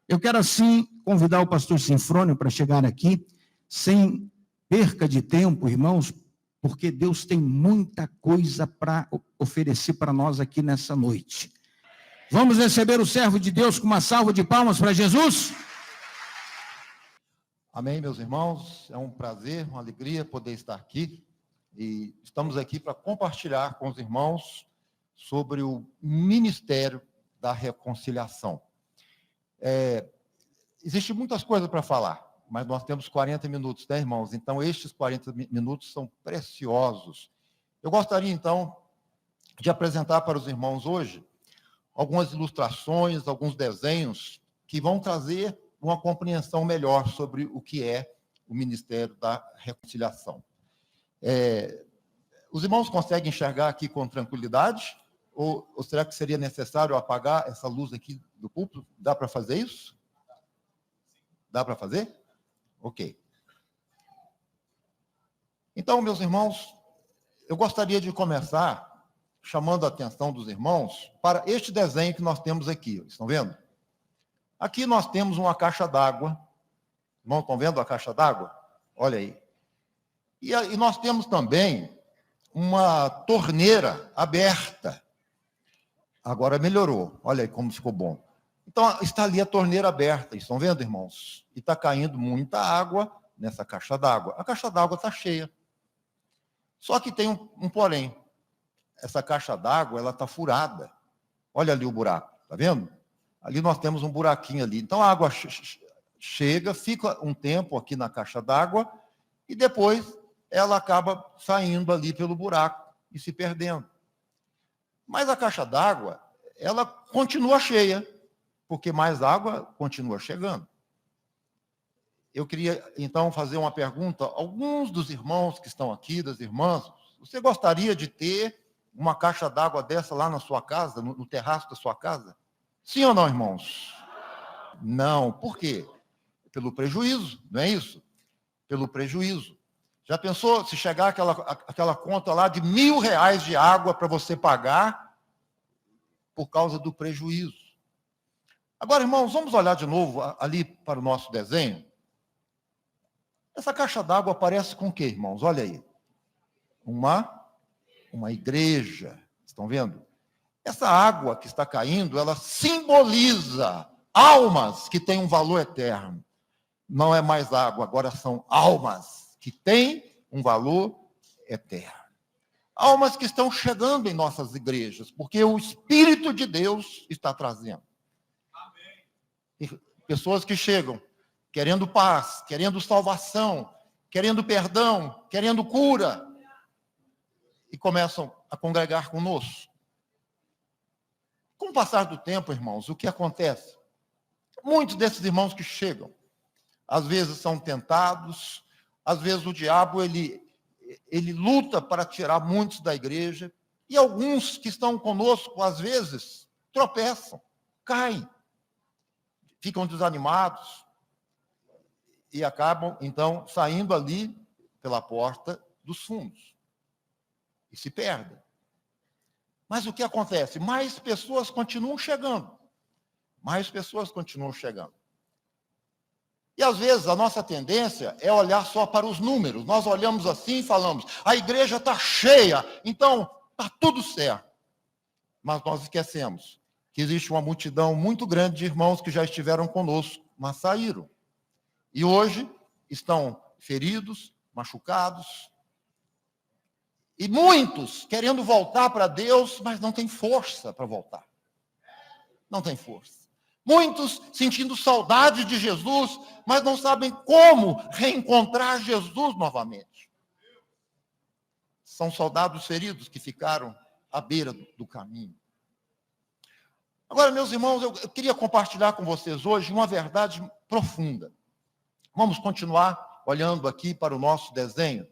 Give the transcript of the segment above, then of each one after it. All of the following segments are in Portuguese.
Eu quero, assim, convidar o pastor Sinfrônio para chegar aqui, sem perca de tempo, irmãos, porque Deus tem muita coisa para oferecer para nós aqui nessa noite. Vamos receber o servo de Deus com uma salva de palmas para Jesus? Amém, meus irmãos. É um prazer, uma alegria poder estar aqui. E estamos aqui para compartilhar com os irmãos sobre o ministério da reconciliação. Existem muitas coisas para falar, mas nós temos 40 minutos, né, irmãos? Então, estes 40 minutos são preciosos. Eu gostaria, então, de apresentar para os irmãos hoje algumas ilustrações, alguns desenhos que vão trazer uma compreensão melhor sobre o que é o ministério da reconciliação. Os irmãos conseguem enxergar aqui com tranquilidade? Ou será que seria necessário apagar essa luz aqui do púlpito? Dá para fazer isso? Dá para fazer? Ok. Então, meus irmãos, eu gostaria de começar chamando a atenção dos irmãos para este desenho que nós temos aqui. Estão vendo? Aqui nós temos uma caixa d'água. Irmãos, estão vendo a caixa d'água? Olha aí. E nós temos também uma torneira aberta. Agora melhorou. Olha aí como ficou bom. Então, está ali a torneira aberta. Estão vendo, irmãos? E está caindo muita água nessa caixa d'água. A caixa d'água está cheia. Só que tem um porém. Essa caixa d'água, ela está furada. Olha ali o buraco. Está vendo? Ali nós temos um buraquinho ali. Então, a água chega, fica um tempo aqui na caixa d'água e depois ela acaba saindo ali pelo buraco e se perdendo. Mas a caixa d'água, ela continua cheia, porque mais água continua chegando. Eu queria, então, fazer uma pergunta. Alguns dos irmãos que estão aqui, das irmãs, você gostaria de ter uma caixa d'água dessa lá na sua casa, no terraço da sua casa? Sim ou não, irmãos? Não. Por quê? Pelo prejuízo, não é isso? Pelo prejuízo. Já pensou se chegar aquela conta lá de R$1.000 de água para você pagar por causa do prejuízo? Agora, irmãos, vamos olhar de novo ali para o nosso desenho. Essa caixa d'água parece com o quê, irmãos? Olha aí. Uma igreja. Estão vendo? Essa água que está caindo, ela simboliza almas que têm um valor eterno. Não é mais água, agora são almas que têm um valor eterno. Almas que estão chegando em nossas igrejas, porque o Espírito de Deus está trazendo. Amém. Pessoas que chegam querendo paz, querendo salvação, querendo perdão, querendo cura, e começam a congregar conosco. Com o passar do tempo, irmãos, o que acontece? Muitos desses irmãos que chegam, às vezes são tentados, às vezes o diabo, ele luta para tirar muitos da igreja, e alguns que estão conosco, às vezes, tropeçam, caem, ficam desanimados, e acabam, então, saindo ali pela porta dos fundos, e se perdem. Mas o que acontece? Mais pessoas continuam chegando. Mais pessoas continuam chegando. E, às vezes, a nossa tendência é olhar só para os números. Nós olhamos assim e falamos, a igreja está cheia, então está tudo certo. Mas nós esquecemos que existe uma multidão muito grande de irmãos que já estiveram conosco, mas saíram. E hoje estão feridos, machucados, e muitos querendo voltar para Deus, mas não tem força para voltar. Não tem força. Muitos sentindo saudade de Jesus, mas não sabem como reencontrar Jesus novamente. São soldados feridos que ficaram à beira do caminho. Agora, meus irmãos, eu queria compartilhar com vocês hoje uma verdade profunda. Vamos continuar olhando aqui para o nosso desenho.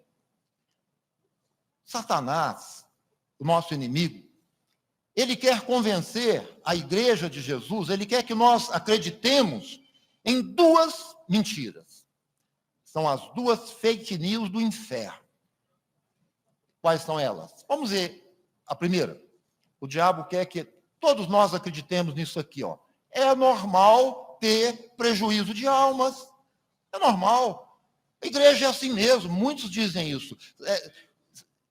Satanás, o nosso inimigo, ele quer convencer a igreja de Jesus, ele quer que nós acreditemos em duas mentiras. São as duas fake news do inferno. Quais são elas? Vamos ver a primeira. O diabo quer que todos nós acreditemos nisso aqui, ó. É normal ter prejuízo de almas. É normal. A igreja é assim mesmo, muitos dizem isso.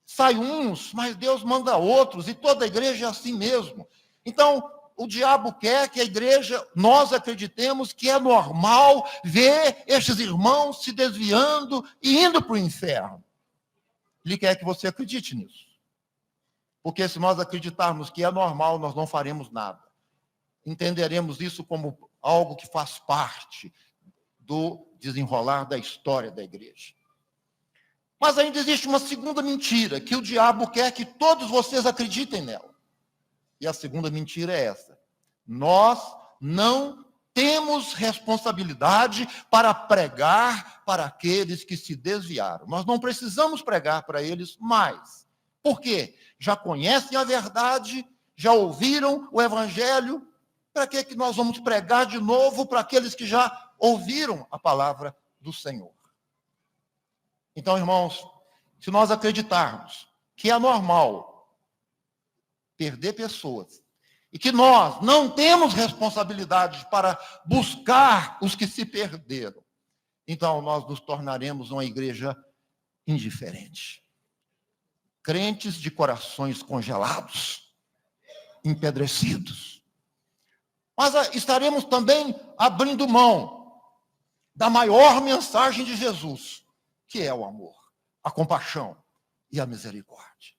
Sai uns, mas Deus manda outros, e toda a igreja é assim mesmo. Então, o diabo quer que a igreja, nós acreditemos que é normal ver estes irmãos se desviando e indo para o inferno. Ele quer que você acredite nisso. Porque se nós acreditarmos que é normal, nós não faremos nada. Entenderemos isso como algo que faz parte do desenrolar da história da igreja. Mas ainda existe uma segunda mentira, que o diabo quer que todos vocês acreditem nela. E a segunda mentira é essa: nós não temos responsabilidade para pregar para aqueles que se desviaram. Nós não precisamos pregar para eles mais. Por quê? Já conhecem a verdade, já ouviram o evangelho. Para que nós vamos pregar de novo para aqueles que já ouviram a palavra do Senhor? Então, irmãos, se nós acreditarmos que é normal perder pessoas e que nós não temos responsabilidade para buscar os que se perderam, então nós nos tornaremos uma igreja indiferente. Crentes de corações congelados, empedrecidos. Mas estaremos também abrindo mão da maior mensagem de Jesus, que é o amor, a compaixão e a misericórdia.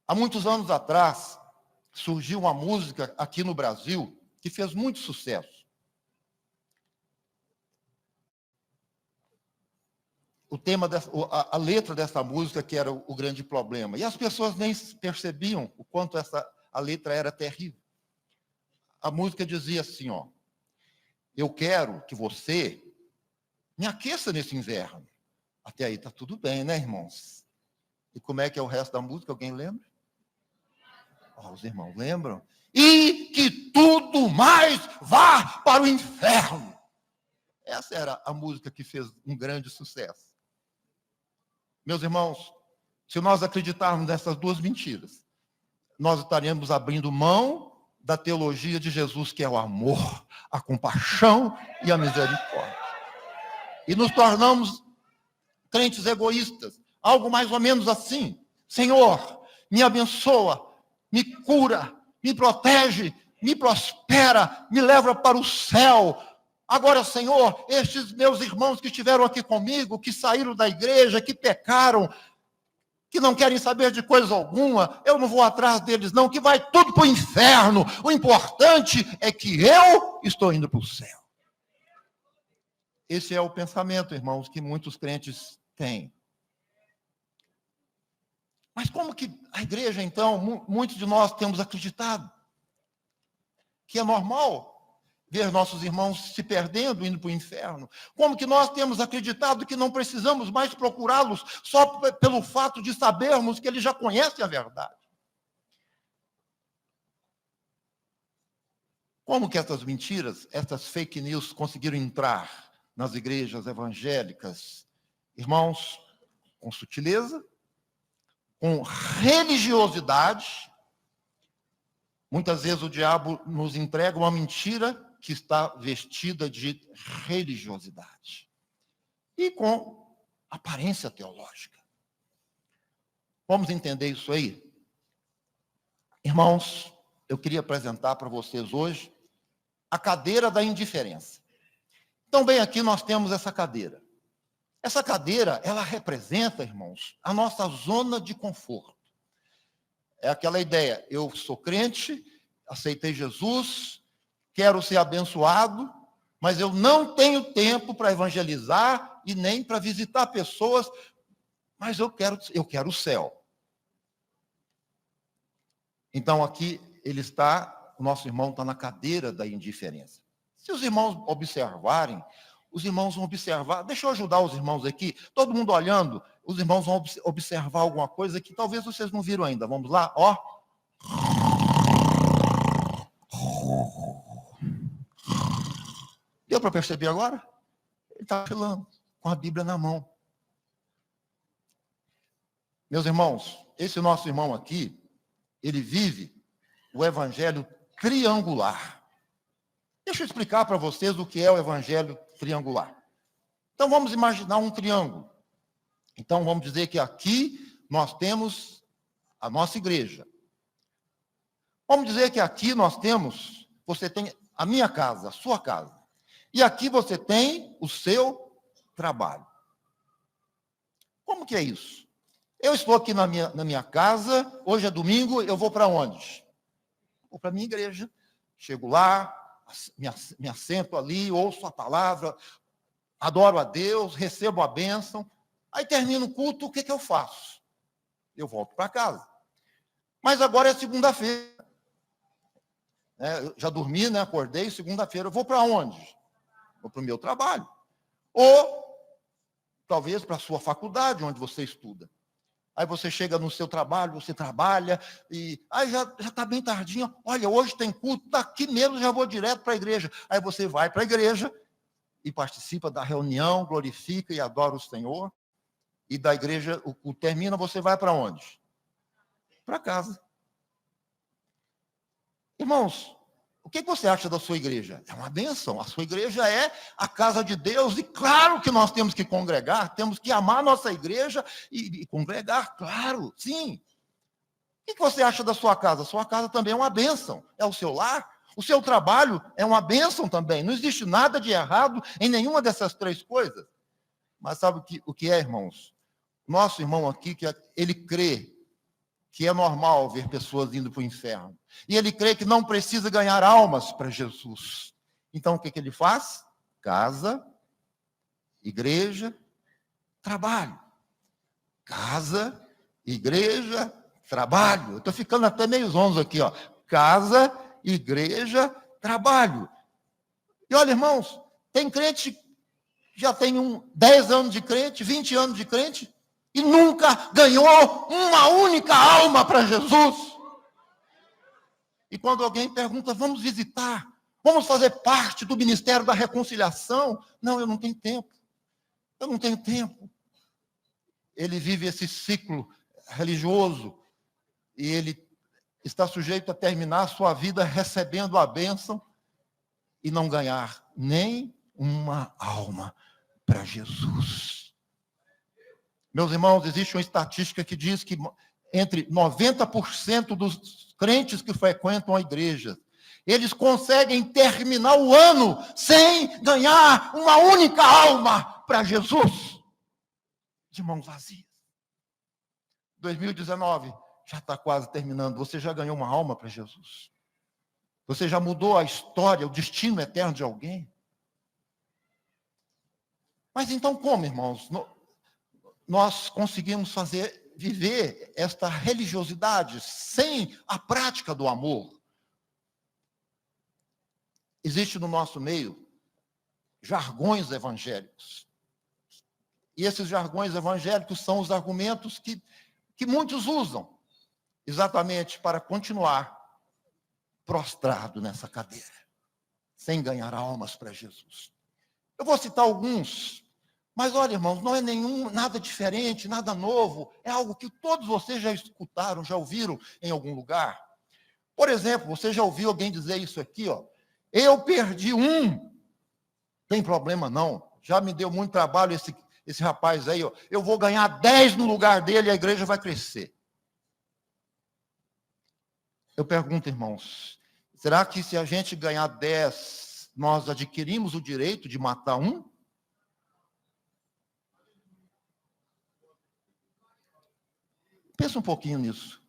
Há muitos anos atrás, surgiu uma música aqui no Brasil que fez muito sucesso. A letra dessa música que era o grande problema. E as pessoas nem percebiam o quanto a letra era terrível. A música dizia assim, ó: eu quero que você me aqueça nesse inverno. Até aí está tudo bem, né, irmãos? E como é que é o resto da música? Alguém lembra? Os irmãos lembram? E que tudo mais vá para o inferno. Essa era a música que fez um grande sucesso. Meus irmãos, se nós acreditarmos nessas duas mentiras, nós estaremos abrindo mão da teologia de Jesus, que é o amor, a compaixão e a misericórdia. E nos tornamos crentes egoístas, algo mais ou menos assim: Senhor, me abençoa, me cura, me protege, me prospera, me leva para o céu. Agora, Senhor, estes meus irmãos que estiveram aqui comigo, que saíram da igreja, que pecaram, que não querem saber de coisa alguma, eu não vou atrás deles não, que vai tudo para o inferno. O importante é que eu estou indo para o céu. Esse é o pensamento, irmãos, que muitos crentes têm. Mas como que a igreja, então, muitos de nós temos acreditado que é normal ver nossos irmãos se perdendo, indo para o inferno? Como que nós temos acreditado que não precisamos mais procurá-los só pelo fato de sabermos que eles já conhecem a verdade? Como que essas mentiras, essas fake news conseguiram entrar nas igrejas evangélicas? Irmãos, com sutileza, com religiosidade. Muitas vezes o diabo nos entrega uma mentira que está vestida de religiosidade e com aparência teológica. Vamos entender isso aí? Irmãos, eu queria apresentar para vocês hoje a cadeira da indiferença. Então, bem, aqui nós temos essa cadeira. Essa cadeira, ela representa, irmãos, a nossa zona de conforto. É aquela ideia: eu sou crente, aceitei Jesus, quero ser abençoado, mas eu não tenho tempo para evangelizar e nem para visitar pessoas, mas eu quero o céu. Então aqui o nosso irmão está na cadeira da indiferença. Se os irmãos observarem, os irmãos vão observar, deixa eu ajudar os irmãos aqui, todo mundo olhando, os irmãos vão observar alguma coisa que talvez vocês não viram ainda. Vamos lá, ó. Deu para perceber agora? Ele está filando, com a Bíblia na mão. Meus irmãos, esse nosso irmão aqui, ele vive o evangelho triangular. Deixa eu explicar para vocês o que é o evangelho triangular. Então, vamos imaginar um triângulo. Então, vamos dizer que aqui nós temos a nossa igreja. Vamos dizer que aqui você tem a minha casa, a sua casa. E aqui você tem o seu trabalho. Como que é isso? Eu estou aqui na minha casa, hoje é domingo, eu vou para onde? Vou para a minha igreja. Chego lá, me assento ali, ouço a palavra, adoro a Deus, recebo a bênção. Aí termino o culto, o que eu faço? Eu volto para casa. Mas agora é segunda-feira. Eu já dormi, né? Acordei, segunda-feira. Eu vou para onde? Vou para o meu trabalho. Ou, talvez, para a sua faculdade, onde você estuda. Aí você chega no seu trabalho, você trabalha, e aí já está bem tardinho. Olha, hoje tem culto, daqui mesmo já vou direto para a igreja. Aí você vai para a igreja e participa da reunião, glorifica e adora o Senhor. E da igreja, o culto termina, você vai para onde? Para casa. Irmãos, o que você acha da sua igreja? É uma bênção. A sua igreja é a casa de Deus. E claro que nós temos que congregar, temos que amar a nossa igreja e congregar, claro, sim. O que você acha da sua casa? A sua casa também é uma bênção. É o seu lar. O seu trabalho é uma bênção também. Não existe nada de errado em nenhuma dessas três coisas. Mas sabe o que é, irmãos? Nosso irmão aqui, ele crê que é normal ver pessoas indo para o inferno. E ele crê que não precisa ganhar almas para Jesus. Então, o que ele faz? Casa, igreja, trabalho. Casa, igreja, trabalho. Eu estou ficando até meio zonzo aqui, ó. Casa, igreja, trabalho. E olha, irmãos, tem crente que já tem 10 anos de crente, 20 anos de crente, e nunca ganhou uma única alma para Jesus. E quando alguém pergunta, vamos visitar, vamos fazer parte do Ministério da Reconciliação? Não, eu não tenho tempo. Eu não tenho tempo. Ele vive esse ciclo religioso e ele está sujeito a terminar a sua vida recebendo a bênção e não ganhar nem uma alma para Jesus. Meus irmãos, existe uma estatística que diz que entre 90% dos crentes que frequentam a igreja, eles conseguem terminar o ano sem ganhar uma única alma para Jesus. De mãos vazias. 2019 já está quase terminando. Você já ganhou uma alma para Jesus? Você já mudou a história, o destino eterno de alguém? Mas então como, irmãos? Nós conseguimos viver esta religiosidade sem a prática do amor. Existe no nosso meio jargões evangélicos. E esses jargões evangélicos são os argumentos que muitos usam, exatamente para continuar prostrado nessa cadeira, sem ganhar almas para Jesus. Eu vou citar alguns. Mas olha, irmãos, não é nada diferente, nada novo. É algo que todos vocês já escutaram, já ouviram em algum lugar. Por exemplo, você já ouviu alguém dizer isso aqui, ó. Eu perdi um. Tem problema não. Já me deu muito trabalho esse rapaz aí, ó. Eu vou ganhar 10 no lugar dele e a igreja vai crescer. Eu pergunto, irmãos, será que se a gente ganhar 10, nós adquirimos o direito de matar um? Pensa um pouquinho nisso.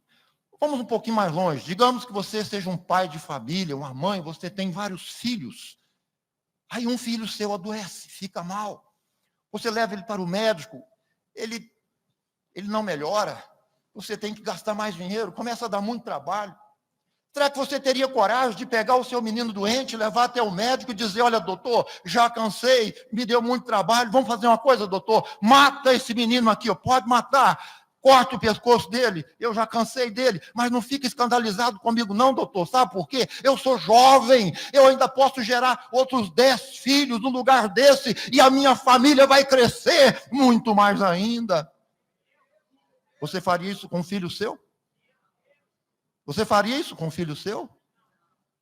Vamos um pouquinho mais longe. Digamos que você seja um pai de família, uma mãe, você tem vários filhos. Aí um filho seu adoece, fica mal. Você leva ele para o médico, ele não melhora. Você tem que gastar mais dinheiro, começa a dar muito trabalho. Será que você teria coragem de pegar o seu menino doente, levar até o médico e dizer, olha, doutor, já cansei, me deu muito trabalho, vamos fazer uma coisa, doutor, mata esse menino aqui, ó, pode matar. Corta o pescoço dele, eu já cansei dele, mas não fica escandalizado comigo não, doutor, sabe por quê? Eu sou jovem, eu ainda posso gerar outros 10 filhos no lugar desse, e a minha família vai crescer muito mais ainda. Você faria isso com um filho seu? Você faria isso com um filho seu?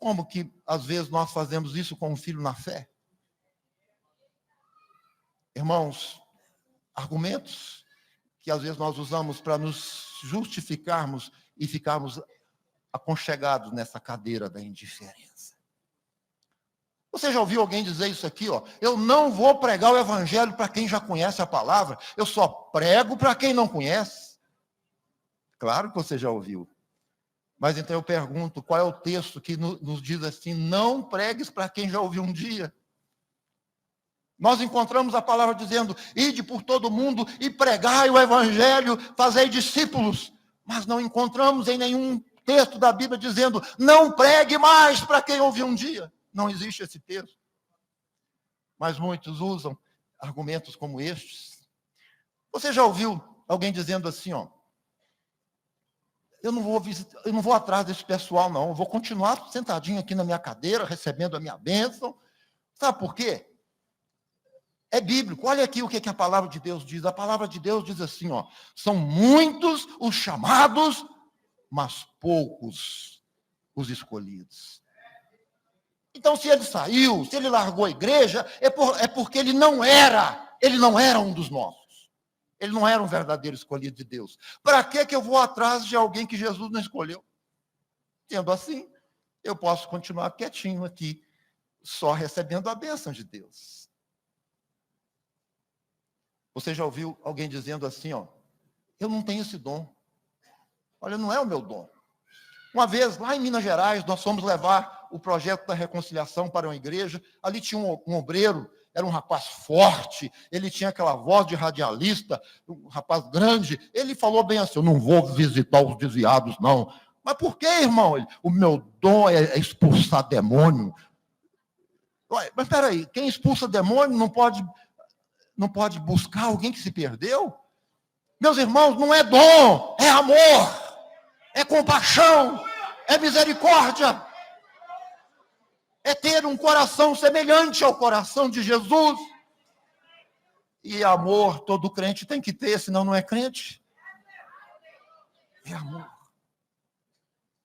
Como que, às vezes, nós fazemos isso com um filho na fé? Irmãos, argumentos que, às vezes, nós usamos para nos justificarmos e ficarmos aconchegados nessa cadeira da indiferença. Você já ouviu alguém dizer isso aqui, ó? Eu não vou pregar o evangelho para quem já conhece a palavra, eu só prego para quem não conhece. Claro que você já ouviu. Mas então eu pergunto, qual é o texto que nos diz assim, não pregues para quem já ouviu um dia? Nós encontramos a palavra dizendo, ide por todo mundo e pregai o evangelho, fazei discípulos. Mas não encontramos em nenhum texto da Bíblia dizendo, não pregue mais para quem ouviu um dia. Não existe esse texto. Mas muitos usam argumentos como estes. Você já ouviu alguém dizendo assim, ó, eu não vou atrás desse pessoal, não. Eu vou continuar sentadinho aqui na minha cadeira, recebendo a minha bênção. Sabe por quê? É bíblico. Olha aqui o que a palavra de Deus diz. A palavra de Deus diz assim, ó, são muitos os chamados, mas poucos os escolhidos. Então, se ele saiu, se ele largou a igreja, é porque ele não era um dos nossos. Ele não era um verdadeiro escolhido de Deus. Para que eu vou atrás de alguém que Jesus não escolheu? Sendo assim, eu posso continuar quietinho aqui, só recebendo a bênção de Deus. Você já ouviu alguém dizendo assim, ó, eu não tenho esse dom. Olha, não é o meu dom. Uma vez, lá em Minas Gerais, nós fomos levar o projeto da reconciliação para uma igreja. Ali tinha um obreiro, era um rapaz forte, ele tinha aquela voz de radialista, um rapaz grande. Ele falou bem assim, eu não vou visitar os desviados, não. Mas por que, irmão? O meu dom é expulsar demônio. Ué, mas espera aí, quem expulsa demônio não pode buscar alguém que se perdeu? Meus irmãos, não é dom, é amor. É compaixão, é misericórdia, é ter um coração semelhante ao coração de Jesus. E amor, todo crente tem que ter, senão não é crente. É amor.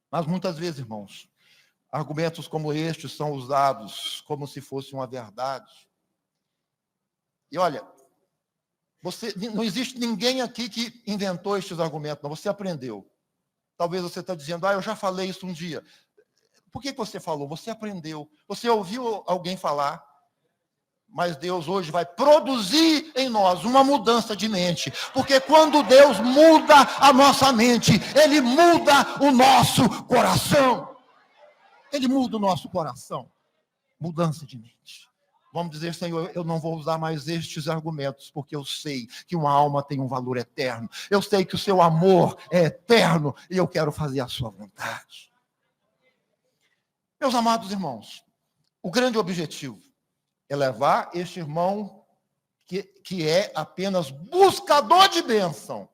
Mas muitas vezes, irmãos, argumentos como estes são usados como se fosse uma verdade. E olha, não existe ninguém aqui que inventou estes argumentos, não, você aprendeu. Talvez você está dizendo, eu já falei isso um dia. Por que você falou? Você aprendeu. Você ouviu alguém falar. Mas Deus hoje vai produzir em nós uma mudança de mente. Porque quando Deus muda a nossa mente, Ele muda o nosso coração. Ele muda o nosso coração. Mudança de mente. Vamos dizer, Senhor, eu não vou usar mais estes argumentos, porque eu sei que uma alma tem um valor eterno. Eu sei que o seu amor é eterno e eu quero fazer a sua vontade. Meus amados irmãos, o grande objetivo é levar este irmão que é apenas buscador de bênção.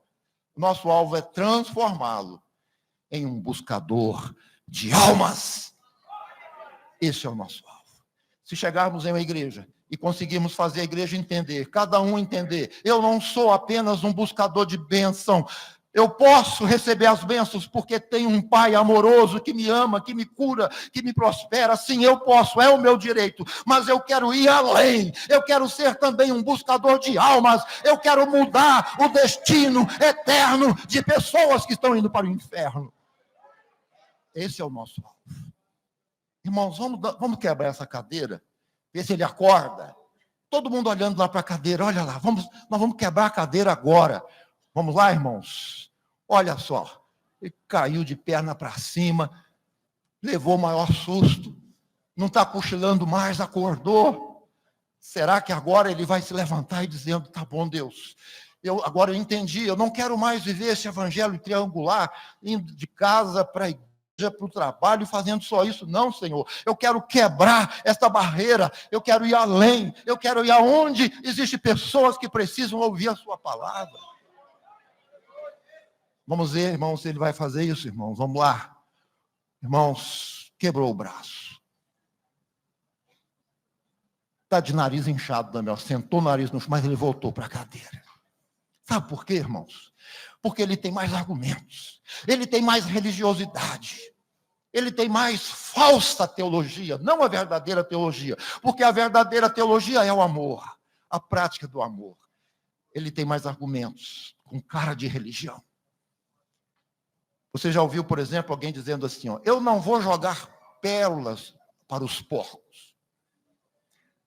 Nosso alvo é transformá-lo em um buscador de almas. Esse é o nosso alvo. Se chegarmos em uma igreja e conseguirmos fazer a igreja entender, cada um entender, eu não sou apenas um buscador de bênção, eu posso receber as bênçãos porque tenho um Pai amoroso que me ama, que me cura, que me prospera. Sim, eu posso, é o meu direito, mas eu quero ir além, eu quero ser também um buscador de almas, eu quero mudar o destino eterno de pessoas que estão indo para o inferno. Esse é o nosso alvo. Irmãos, vamos quebrar essa cadeira, ver se ele acorda. Todo mundo olhando lá para a cadeira, olha lá, nós vamos quebrar a cadeira agora. Vamos lá, irmãos? Olha só, ele caiu de perna para cima, levou o maior susto, não está cochilando mais, acordou. Será que agora ele vai se levantar e dizendo, tá bom, Deus, agora eu entendi, eu não quero mais viver esse evangelho triangular, indo de casa para a igreja, para o trabalho, fazendo só isso. Não, Senhor, eu quero quebrar esta barreira, eu quero ir além, eu quero ir aonde existem pessoas que precisam ouvir a sua palavra. Vamos ver, irmãos, se ele vai fazer isso, irmãos. Vamos lá. Irmãos, quebrou o braço. Está de nariz inchado também, sentou o nariz no chão, mas ele voltou para a cadeira. Sabe por quê, irmãos? Porque ele tem mais argumentos. Ele tem mais religiosidade. Ele tem mais falsa teologia, não a verdadeira teologia, porque a verdadeira teologia é o amor, a prática do amor. Ele tem mais argumentos, com cara de religião. Você já ouviu, por exemplo, alguém dizendo assim, ó, eu não vou jogar pérolas para os porcos.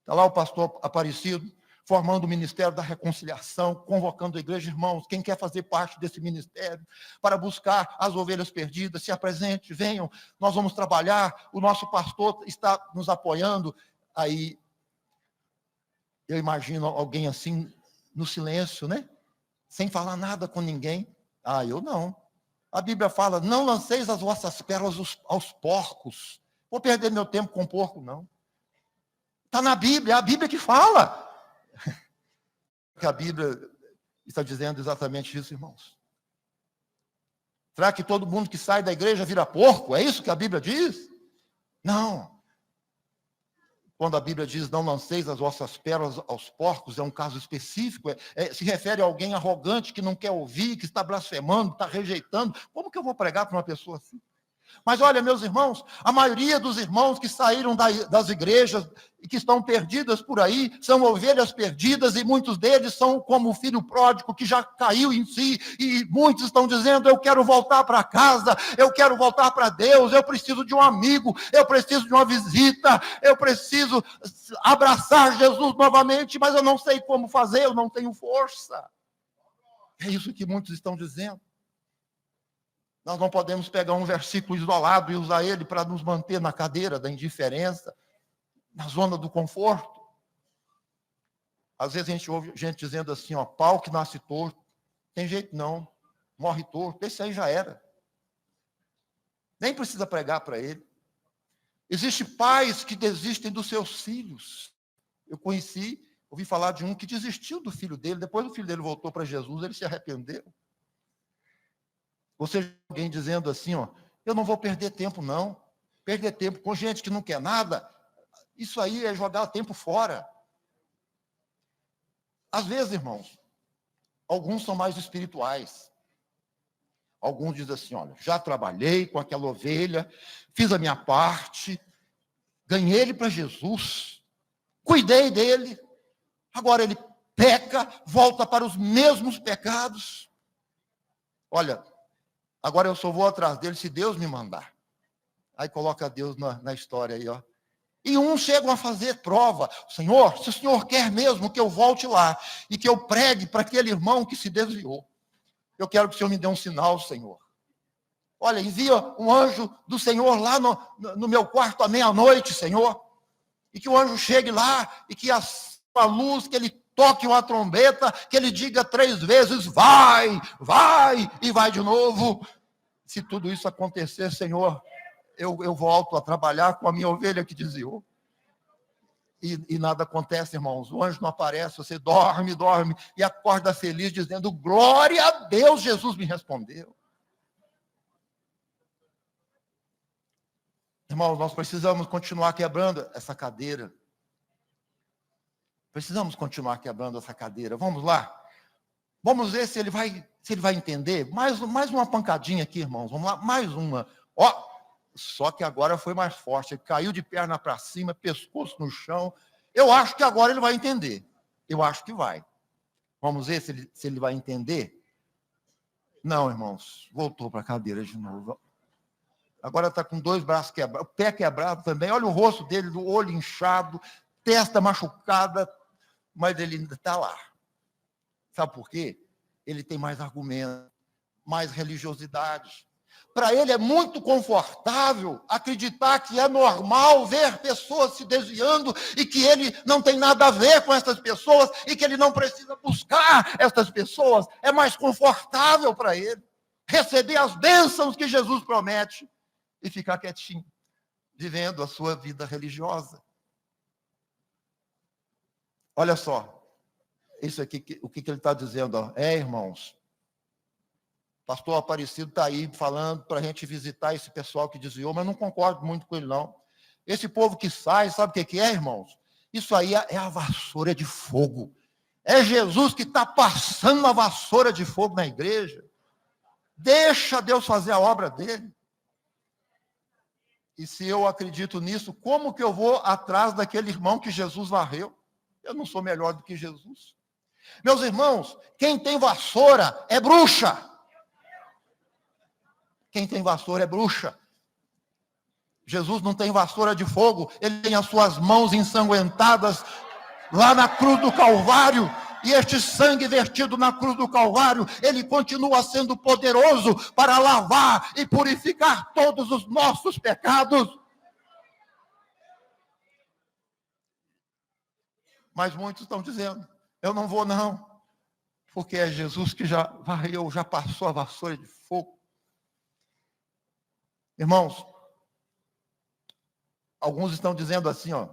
Está lá o pastor Aparecido, formando o Ministério da Reconciliação, convocando a igreja, irmãos, quem quer fazer parte desse ministério, para buscar as ovelhas perdidas, se apresente, venham, nós vamos trabalhar, o nosso pastor está nos apoiando. Aí, eu imagino alguém assim, no silêncio, né? Sem falar nada com ninguém. Ah, eu não. A Bíblia fala, não lanceis as vossas pérolas aos porcos. Vou perder meu tempo com porco, não. Está na Bíblia, é a Bíblia que fala. Que a Bíblia está dizendo exatamente isso, irmãos. Será que todo mundo que sai da igreja vira porco? É isso que a Bíblia diz? Não. Quando a Bíblia diz, não lanceis as vossas pérolas aos porcos, é um caso específico, se refere a alguém arrogante que não quer ouvir, que está blasfemando, está rejeitando. Como que eu vou pregar para uma pessoa assim? Mas olha, meus irmãos, a maioria dos irmãos que saíram das igrejas e que estão perdidas por aí, são ovelhas perdidas, e muitos deles são como o filho pródigo que já caiu em si, e muitos estão dizendo, eu quero voltar para casa, eu quero voltar para Deus, eu preciso de um amigo, eu preciso de uma visita, eu preciso abraçar Jesus novamente, mas eu não sei como fazer, eu não tenho força. É isso que muitos estão dizendo. Nós não podemos pegar um versículo isolado e usar ele para nos manter na cadeira da indiferença, na zona do conforto. Às vezes a gente ouve gente dizendo assim, ó, pau que nasce torto. Tem jeito não, morre torto. Esse aí já era. Nem precisa pregar para ele. Existem pais que desistem dos seus filhos. Eu ouvi falar de um que desistiu do filho dele, depois o filho dele voltou para Jesus, ele se arrependeu. Você, alguém dizendo assim, ó, eu não vou perder tempo, não. Perder tempo com gente que não quer nada, isso aí é jogar o tempo fora. Às vezes, irmãos, alguns são mais espirituais. Alguns dizem assim, olha, já trabalhei com aquela ovelha, fiz a minha parte, ganhei ele para Jesus, cuidei dele, agora ele peca, volta para os mesmos pecados. Olha, agora eu só vou atrás dele se Deus me mandar. Aí coloca Deus na história aí, ó. E uns chegam a fazer prova. Senhor, se o Senhor quer mesmo que eu volte lá e que eu pregue para aquele irmão que se desviou, eu quero que o Senhor me dê um sinal, Senhor. Olha, envia um anjo do Senhor lá no meu quarto à meia-noite, Senhor. E que o anjo chegue lá e que a luz, que ele toque uma trombeta, que ele diga 3 vezes, vai, e vai de novo. Se tudo isso acontecer, Senhor, eu volto a trabalhar com a minha ovelha que desviou. E nada acontece, irmãos. O anjo não aparece, você dorme, e acorda feliz, dizendo, glória a Deus, Jesus me respondeu. Irmãos, nós precisamos continuar quebrando essa cadeira. Precisamos continuar quebrando essa cadeira. Vamos lá. Vamos ver se ele vai entender. Mais uma pancadinha aqui, irmãos. Vamos lá, mais uma. Ó, só que agora foi mais forte. Ele caiu de perna para cima, pescoço no chão. Eu acho que agora ele vai entender. Eu acho que vai. Vamos ver se ele vai entender. Não, irmãos. Voltou para a cadeira de novo. Agora está com 2 braços quebrados, o pé quebrado também. Olha o rosto dele, do olho inchado, testa machucada, mas ele ainda está lá. Sabe por quê? Ele tem mais argumento, mais religiosidade. Para ele é muito confortável acreditar que é normal ver pessoas se desviando e que ele não tem nada a ver com essas pessoas e que ele não precisa buscar essas pessoas. É mais confortável para ele receber as bênçãos que Jesus promete e ficar quietinho, vivendo a sua vida religiosa. Olha só, isso aqui, o que ele está dizendo? Ó. Irmãos, pastor Aparecido está aí falando para a gente visitar esse pessoal que desviou, mas não concordo muito com ele, não. Esse povo que sai, sabe o que é, irmãos? Isso aí é a vassoura de fogo. É Jesus que está passando a vassoura de fogo na igreja. Deixa Deus fazer a obra dele. E se eu acredito nisso, como que eu vou atrás daquele irmão que Jesus varreu? Eu não sou melhor do que Jesus. Meus irmãos, quem tem vassoura é bruxa. Quem tem vassoura é bruxa. Jesus não tem vassoura de fogo, ele tem as suas mãos ensanguentadas lá na cruz do Calvário. E este sangue vertido na cruz do Calvário, ele continua sendo poderoso para lavar e purificar todos os nossos pecados. Mas muitos estão dizendo, eu não vou não, porque é Jesus que já varreu, já passou a vassoura de fogo. Irmãos, alguns estão dizendo assim, ó,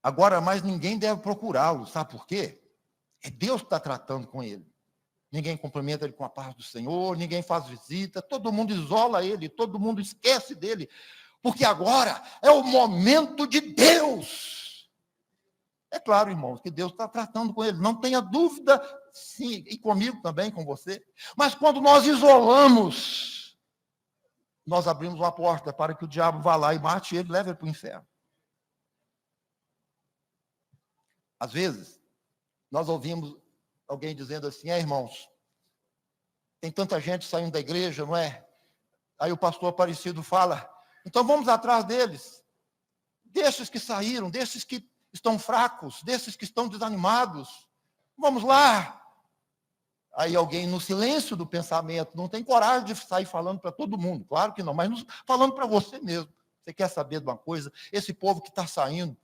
agora mais ninguém deve procurá-lo, sabe por quê? É Deus que está tratando com ele. Ninguém cumprimenta ele com a paz do Senhor, ninguém faz visita, todo mundo isola ele, todo mundo esquece dele, porque agora é o momento de Deus. É claro, irmãos, que Deus está tratando com ele, não tenha dúvida, sim, e comigo também, com você. Mas quando nós isolamos, nós abrimos uma porta para que o diabo vá lá e mate ele e leve ele para o inferno. Às vezes, nós ouvimos alguém dizendo assim, irmãos, tem tanta gente saindo da igreja, não é? Aí o pastor Aparecido fala, então vamos atrás deles, desses que saíram, desses que estão fracos, desses que estão desanimados, vamos lá. Aí alguém no silêncio do pensamento, não tem coragem de sair falando para todo mundo, claro que não, mas falando para você mesmo. Você quer saber de uma coisa? Esse povo que está saindo,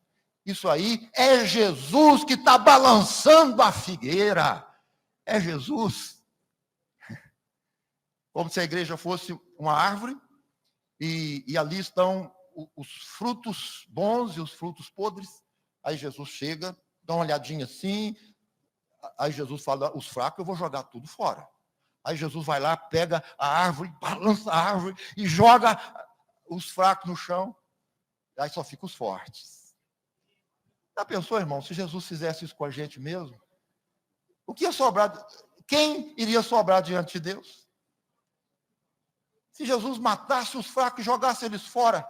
isso aí é Jesus que está balançando a figueira. É Jesus. Como se a igreja fosse uma árvore, e ali estão os frutos bons e os frutos podres. Aí Jesus chega, dá uma olhadinha assim, aí Jesus fala, os fracos eu vou jogar tudo fora. Aí Jesus vai lá, pega a árvore, balança a árvore e joga os fracos no chão, aí só ficam os fortes. Já pensou, irmão, se Jesus fizesse isso com a gente mesmo? O que ia sobrar? Quem iria sobrar diante de Deus? Se Jesus matasse os fracos e jogasse eles fora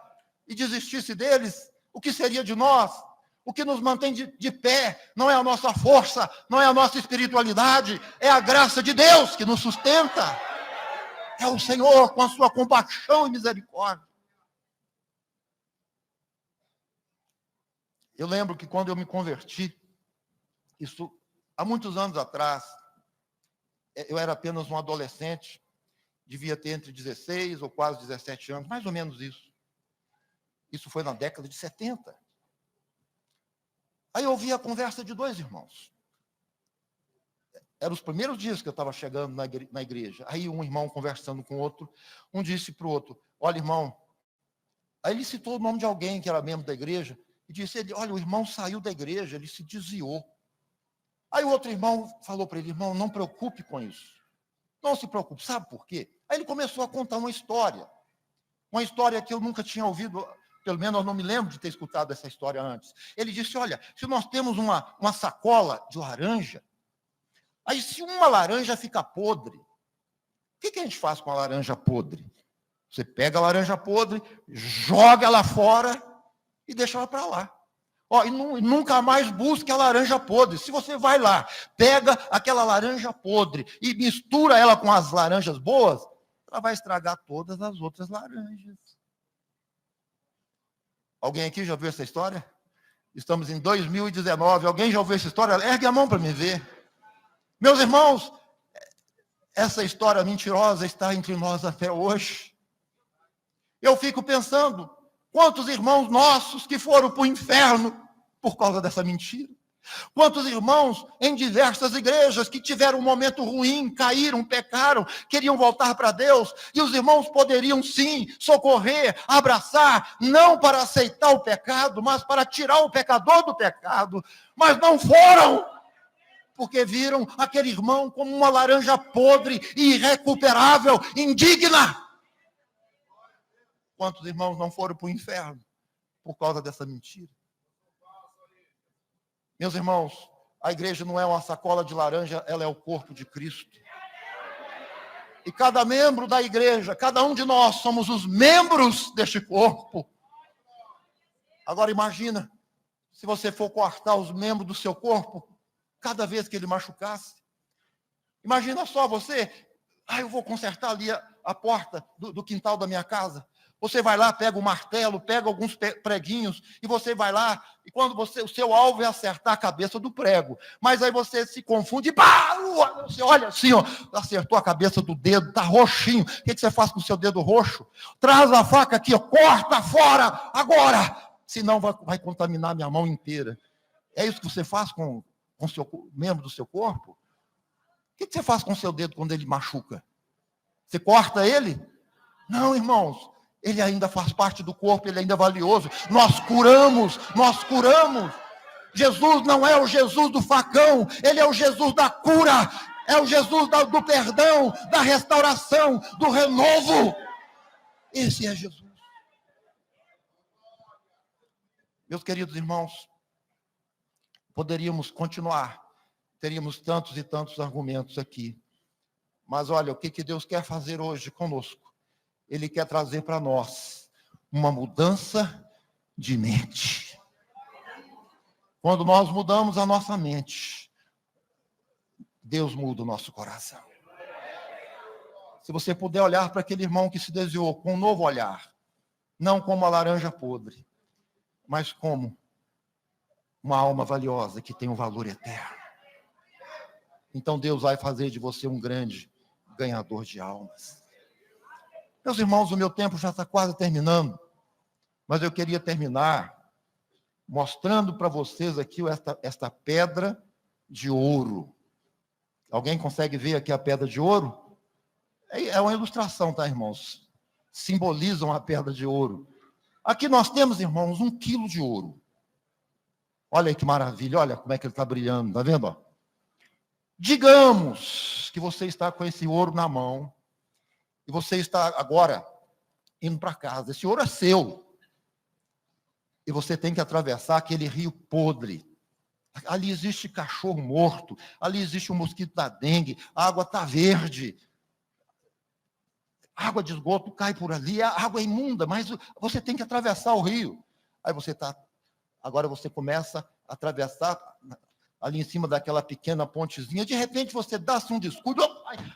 e desistisse deles, o que seria de nós? O que nos mantém de pé não é a nossa força, não é a nossa espiritualidade, é a graça de Deus que nos sustenta. É o Senhor com a sua compaixão e misericórdia. Eu lembro que quando eu me converti, isso há muitos anos atrás, eu era apenas um adolescente, devia ter entre 16 ou quase 17 anos, mais ou menos isso. Isso foi na década de 70. Aí eu ouvi a conversa de dois irmãos. Eram os primeiros dias que eu estava chegando na igreja. Aí um irmão conversando com o outro, um disse para o outro, olha, irmão, aí ele citou o nome de alguém que era membro da igreja, e disse, olha, o irmão saiu da igreja, ele se desviou. Aí o outro irmão falou para ele, irmão, não preocupe com isso. Não se preocupe, sabe por quê? Aí ele começou a contar uma história que eu nunca tinha ouvido, pelo menos eu não me lembro de ter escutado essa história antes. Ele disse, olha, se nós temos uma sacola de laranja, aí se uma laranja fica podre, o que a gente faz com a laranja podre? Você pega a laranja podre, joga ela fora e deixa ela para lá. E nunca mais busque a laranja podre. Se você vai lá, pega aquela laranja podre e mistura ela com as laranjas boas, ela vai estragar todas as outras laranjas. Alguém aqui já viu essa história? Estamos em 2019. Alguém já ouviu essa história? Ergue a mão para me ver. Meus irmãos, essa história mentirosa está entre nós até hoje. Eu fico pensando, quantos irmãos nossos que foram para o inferno por causa dessa mentira? Quantos irmãos em diversas igrejas que tiveram um momento ruim, caíram, pecaram, queriam voltar para Deus, e os irmãos poderiam sim socorrer, abraçar, não para aceitar o pecado, mas para tirar o pecador do pecado, mas não foram, porque viram aquele irmão como uma laranja podre, irrecuperável, indigna. Quantos irmãos não foram para o inferno por causa dessa mentira? Meus irmãos, a igreja não é uma sacola de laranja, ela é o corpo de Cristo. E cada membro da igreja, cada um de nós somos os membros deste corpo. Agora imagina, se você for cortar os membros do seu corpo, cada vez que ele machucasse. Imagina só você, eu vou consertar ali a porta do quintal da minha casa. Você vai lá, pega o martelo, pega alguns preguinhos, e você vai lá, e quando o seu alvo é acertar a cabeça do prego, mas aí você se confunde, você olha assim, acertou a cabeça do dedo, está roxinho, o que você faz com o seu dedo roxo? Traz a faca aqui, corta fora, agora, senão vai contaminar minha mão inteira. É isso que você faz com o seu membro do seu corpo? O que você faz com o seu dedo quando ele machuca? Você corta ele? Não, irmãos. Ele ainda faz parte do corpo, ele ainda é valioso. Nós curamos. Jesus não é o Jesus do facão, ele é o Jesus da cura, é o Jesus do perdão, da restauração, do renovo. Esse é Jesus. Meus queridos irmãos, poderíamos continuar, teríamos tantos e tantos argumentos aqui. Mas olha, o que Deus quer fazer hoje conosco? Ele quer trazer para nós uma mudança de mente. Quando nós mudamos a nossa mente, Deus muda o nosso coração. Se você puder olhar para aquele irmão que se desviou com um novo olhar, não como uma laranja podre, mas como uma alma valiosa que tem um valor eterno. Então Deus vai fazer de você um grande ganhador de almas. Meus irmãos, o meu tempo já está quase terminando, mas eu queria terminar mostrando para vocês aqui esta pedra de ouro. Alguém consegue ver aqui a pedra de ouro? É uma ilustração, tá, irmãos? Simbolizam a pedra de ouro. Aqui nós temos, irmãos, 1 quilo de ouro. Olha aí que maravilha, olha como é que ele está brilhando, tá vendo? Digamos que você está com esse ouro na mão, e você está agora indo para casa. Esse ouro é seu. E você tem que atravessar aquele rio podre. Ali existe cachorro morto. Ali existe um mosquito da dengue. A água está verde. A água de esgoto cai por ali. A água é imunda, mas você tem que atravessar o rio. Aí agora você começa a atravessar ali em cima daquela pequena pontezinha. De repente você dá-se um descuido.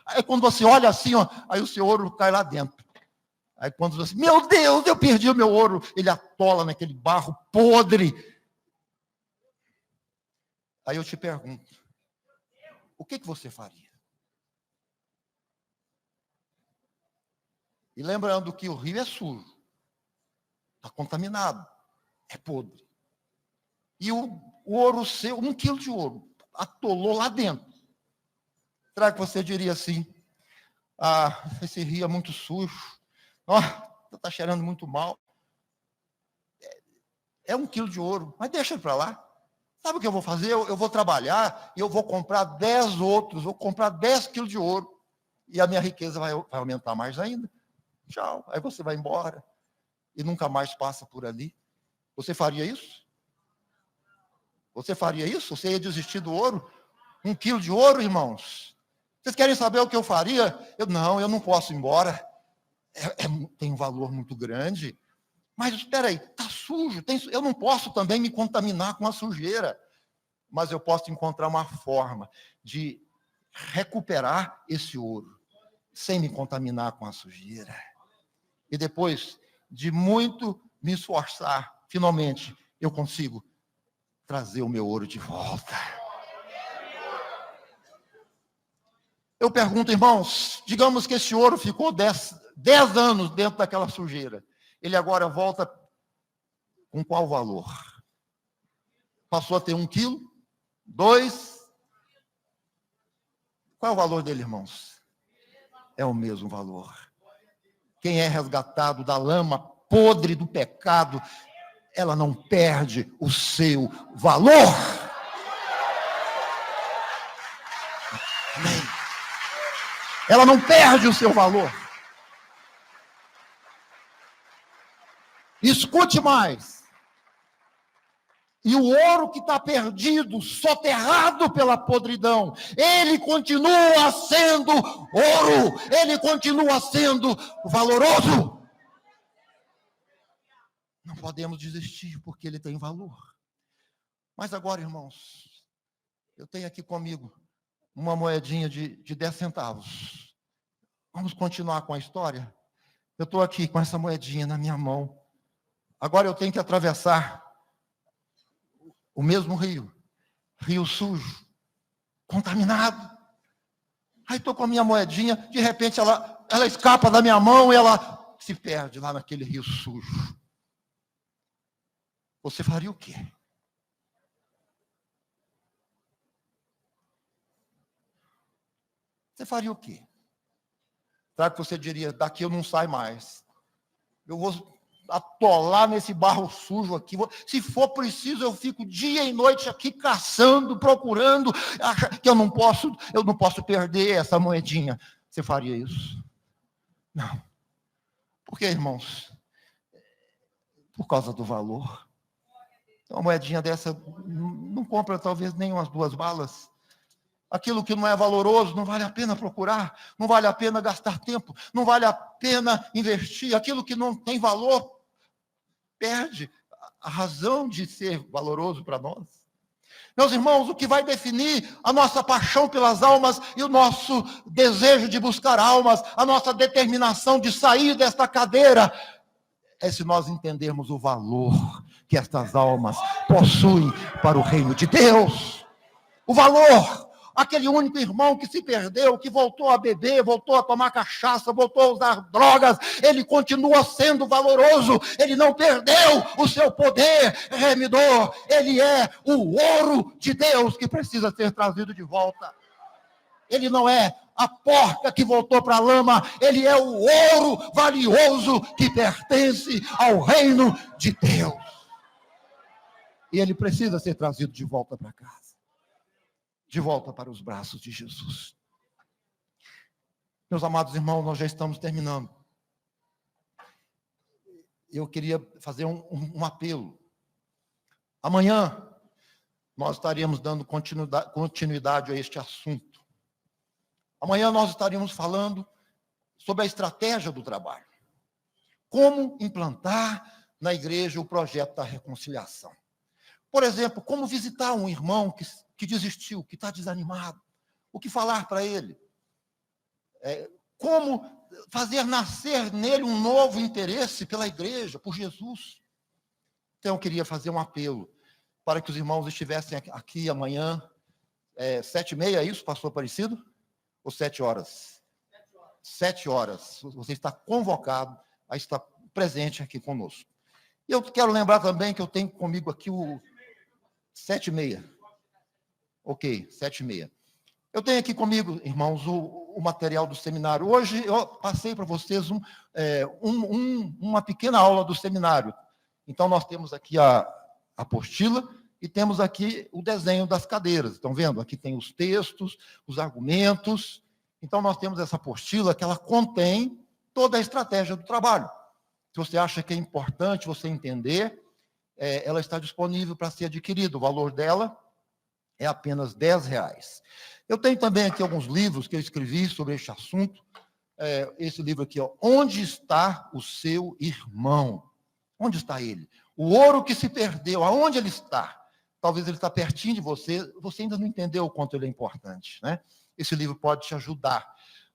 Aí quando você olha assim, aí o seu ouro cai lá dentro. Aí quando você, meu Deus, eu perdi o meu ouro, ele atola naquele barro podre. Aí eu te pergunto, o que você faria? E lembrando que o rio é sujo, está contaminado, é podre. E o ouro seu, 1 quilo de ouro, atolou lá dentro. Será que você diria assim, esse rio é muito sujo, está cheirando muito mal. É 1 quilo de ouro, mas deixa ele para lá. Sabe o que eu vou fazer? Eu vou trabalhar e eu vou comprar 10 outros, vou comprar 10 quilos de ouro. E a minha riqueza vai aumentar mais ainda. Tchau. Aí você vai embora e nunca mais passa por ali. Você faria isso? Você faria isso? Você ia desistir do ouro? 1 quilo de ouro, irmãos? Vocês querem saber o que eu faria? Eu não posso ir embora. Tem um valor muito grande. Mas espera aí, está sujo. Eu não posso também me contaminar com a sujeira. Mas eu posso encontrar uma forma de recuperar esse ouro, sem me contaminar com a sujeira. E depois de muito me esforçar, finalmente eu consigo trazer o meu ouro de volta. Eu pergunto, irmãos, digamos que esse ouro ficou 10 anos dentro daquela sujeira. Ele agora volta com qual valor? Passou a ter 1 quilo? 2? Qual é o valor dele, irmãos? É o mesmo valor. Quem é resgatado da lama podre do pecado, ela não perde o seu valor. Amém. Ela não perde o seu valor. Escute mais. E o ouro que está perdido, soterrado pela podridão, ele continua sendo ouro, ele continua sendo valoroso. Não podemos desistir, porque ele tem valor. Mas agora, irmãos, eu tenho aqui comigo uma moedinha de 10 centavos. Vamos continuar com a história? Eu estou aqui com essa moedinha na minha mão. Agora eu tenho que atravessar o mesmo rio sujo, contaminado. Aí estou com a minha moedinha, de repente ela escapa da minha mão e ela se perde lá naquele rio sujo. Você faria o quê? Você faria o quê? Será que você diria, daqui eu não saio mais? Eu vou atolar nesse barro sujo aqui. Se for preciso, eu fico dia e noite aqui caçando, procurando, que eu não posso perder essa moedinha. Você faria isso? Não. Por quê, irmãos? Por causa do valor. Uma moedinha dessa não compra talvez nem umas 2 balas. Aquilo que não é valoroso, não vale a pena procurar, não vale a pena gastar tempo, não vale a pena investir. Aquilo que não tem valor, perde a razão de ser valoroso para nós. Meus irmãos, o que vai definir a nossa paixão pelas almas e o nosso desejo de buscar almas, a nossa determinação de sair desta cadeira, é se nós entendermos o valor que estas almas possuem para o reino de Deus. O valor. Aquele único irmão que se perdeu, que voltou a beber, voltou a tomar cachaça, voltou a usar drogas, ele continua sendo valoroso, ele não perdeu o seu poder remidor, ele é o ouro de Deus que precisa ser trazido de volta. Ele não é a porca que voltou para a lama, ele é o ouro valioso que pertence ao reino de Deus. E ele precisa ser trazido de volta para casa. De volta para os braços de Jesus. Meus amados irmãos, nós já estamos terminando. Eu queria fazer um apelo. Amanhã, nós estaríamos dando continuidade a este assunto. Amanhã nós estaríamos falando sobre a estratégia do trabalho. Como implantar na igreja o projeto da reconciliação. Por exemplo, como visitar um irmão que desistiu, que está desanimado. O que falar para ele? Como fazer nascer nele um novo interesse pela igreja, por Jesus. Então, eu queria fazer um apelo para que os irmãos estivessem aqui amanhã, 7h30, é isso, pastor Aparecido? Ou 7 horas? 7 horas. Você está convocado a estar presente aqui conosco. E eu quero lembrar também que eu tenho comigo aqui o 7h30. Ok, 7h30. Eu tenho aqui comigo, irmãos, o material do seminário. Hoje eu passei para vocês uma pequena aula do seminário. Então, nós temos aqui a apostila e temos aqui o desenho das cadeiras. Estão vendo? Aqui tem os textos, os argumentos. Então, nós temos essa apostila que ela contém toda a estratégia do trabalho. Se você acha que é importante você entender, ela está disponível para ser adquirida. O valor dela é apenas R$10. Eu tenho também aqui alguns livros que eu escrevi sobre este assunto. Esse livro aqui, Onde está o seu irmão? Onde está ele? O ouro que se perdeu, aonde ele está? Talvez ele está pertinho de você, você ainda não entendeu o quanto ele é importante, né? Esse livro pode te ajudar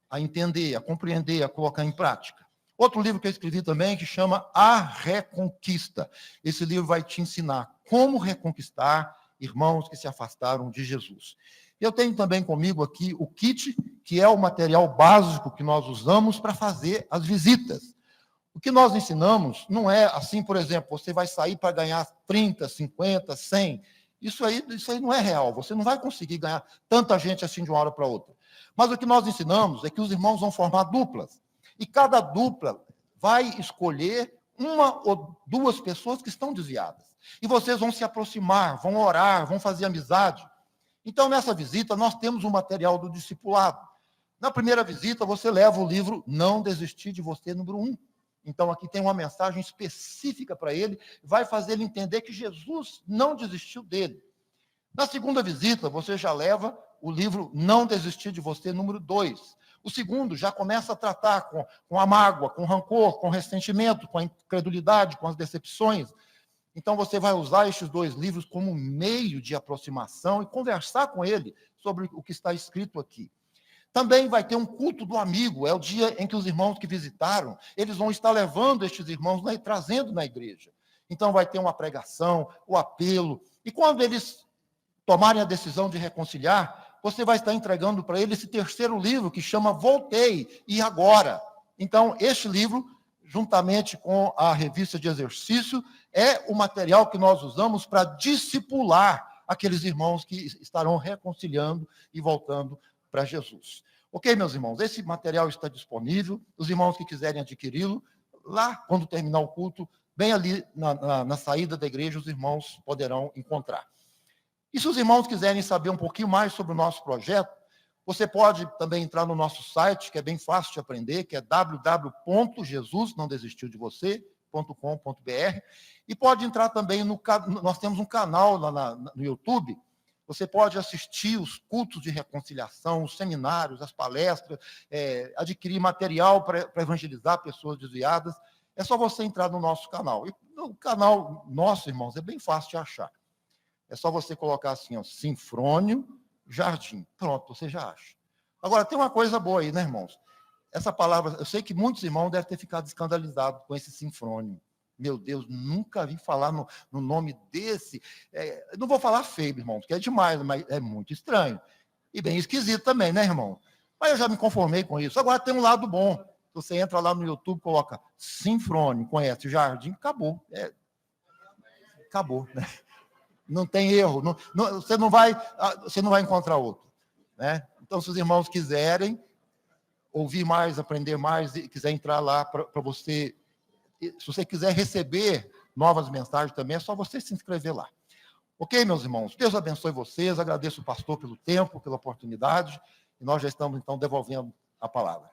a entender, a compreender, a colocar em prática. Outro livro que eu escrevi também, que chama A Reconquista. Esse livro vai te ensinar como reconquistar irmãos que se afastaram de Jesus. Eu tenho também comigo aqui o kit, que é o material básico que nós usamos para fazer as visitas. O que nós ensinamos não é assim, por exemplo, você vai sair para ganhar 30, 50, 100. Isso aí não é real. Você não vai conseguir ganhar tanta gente assim de uma hora para outra. Mas o que nós ensinamos é que os irmãos vão formar duplas. E cada dupla vai escolher uma ou duas pessoas que estão desviadas. E vocês vão se aproximar, vão orar, vão fazer amizade. Então, nessa visita, nós temos um material do discipulado. Na primeira visita, você leva o livro Não Desistir de Você, número 1. Então, aqui tem uma mensagem específica para ele, vai fazer ele entender que Jesus não desistiu dele. Na segunda visita, você já leva o livro Não Desistir de Você, número 2. O segundo já começa a tratar com a mágoa, com o rancor, com o ressentimento, com a incredulidade, com as decepções. Então, você vai usar estes 2 livros como meio de aproximação e conversar com ele sobre o que está escrito aqui. Também vai ter um culto do amigo, é o dia em que os irmãos que visitaram, eles vão estar levando estes irmãos, trazendo na igreja. Então, vai ter uma pregação, o apelo, e quando eles tomarem a decisão de reconciliar, você vai estar entregando para ele esse terceiro livro, que chama Voltei, e Agora. Então, este livro, juntamente com a revista de exercício, é o material que nós usamos para discipular aqueles irmãos que estarão reconciliando e voltando para Jesus. Ok, meus irmãos, esse material está disponível, os irmãos que quiserem adquiri-lo, lá, quando terminar o culto, bem ali na saída da igreja, os irmãos poderão encontrar. E se os irmãos quiserem saber um pouquinho mais sobre o nosso projeto, você pode também entrar no nosso site, que é bem fácil de aprender, que é www.jesusnãodesistilde-você.com.br, e pode entrar também nós temos um canal lá no YouTube. Você pode assistir os cultos de reconciliação, os seminários, as palestras, adquirir material para evangelizar pessoas desviadas. É só você entrar no nosso canal. E o canal nosso, irmãos, é bem fácil de achar. É só você colocar assim, ó, Sinfrônio Jardim. Pronto, você já acha. Agora, tem uma coisa boa aí, né, irmãos? Essa palavra, eu sei que muitos irmãos devem ter ficado escandalizados com esse Sinfrônio. Meu Deus, nunca vi falar no nome desse. Não vou falar feio, irmão, porque é demais, mas é muito estranho. E bem esquisito também, né, irmão? Mas eu já me conformei com isso. Agora tem um lado bom. Você entra lá no YouTube, coloca Sinfrônio, conhece o Jardim, acabou. Acabou, né? Não tem erro. Você não vai encontrar outro. Né? Então, se os irmãos quiserem ouvir mais, aprender mais, e quiser entrar lá para você... Se você quiser receber novas mensagens também, é só você se inscrever lá. Ok, meus irmãos? Deus abençoe vocês. Agradeço o pastor pelo tempo, pela oportunidade. E nós já estamos, então, devolvendo a palavra.